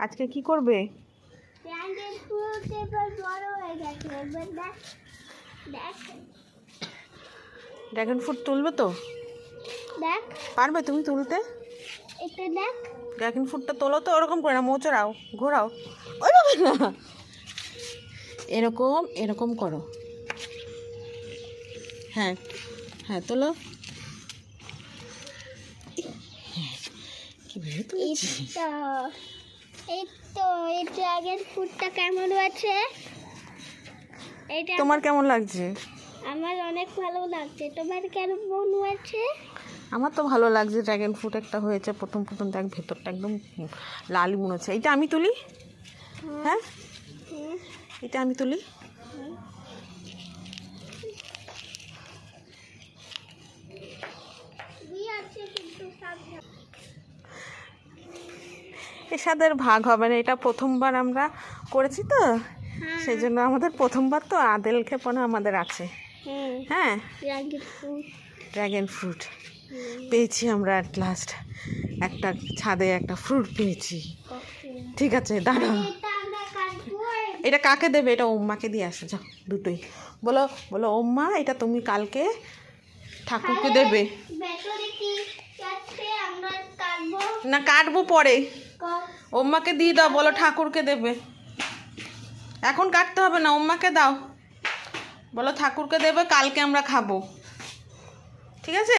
আজকে কি করবে? ড্রাগন ফ্রুট তুলবে তো? দেখ, পারবে তুমি তুলতে? এটা দেখ। ড্রাগন ফ্রুটটা তোলো তো, ওরকম করে না, মোচড়াও, ঘোরাও, ওইভাবে না, এরকম এরকম করো। হ্যাঁ হ্যাঁ, তোলো। কিভাবে তুলেছি? এই তো এই ড্রাগন ফ্রুটটা কেমন আছে? এটা তোমার কেমন লাগছে? আমার অনেক ভালো লাগছে। তোমার কেমন আছে? আমার তো ভালো লাগছে। ড্রাগন ফ্রুট একটা হয়েছে, প্রথম প্রথম দেখ ভেতরটা একদম লাল মনে হচ্ছে। এটা আমি তুলি? হ্যাঁ, এটা আমি তুলি। এর সাথে ভাগ হবে না, এটা প্রথমবার আমরা করেছি তো, সেই জন্য আমাদের প্রথমবার তো আদেল ক্ষেপণা আমাদের আছে। হ্যাঁ, ড্রাগন ফ্রুট পেয়েছি আমরা অ্যাট লাস্ট, একটা ছাদে একটা ফ্রুট পেয়েছি। ঠিক আছে, দাঁড়াও। এটা কাকে দেবে? এটা ওম্মাকে দিয়ে আসো, যাও দুটোই। বলো বলো, ওম্মা এটা তুমি কালকে ঠাকুরকে দেবে। না, কাটবো পরে, ওম্মাকে দিয়ে দাও, বলো ঠাকুরকে দেবে। এখন কাটতে হবে না, ওম্মাকে দাও, বলো ঠাকুরকে দেবে, কালকে আমরা খাবো। ঠিক আছে।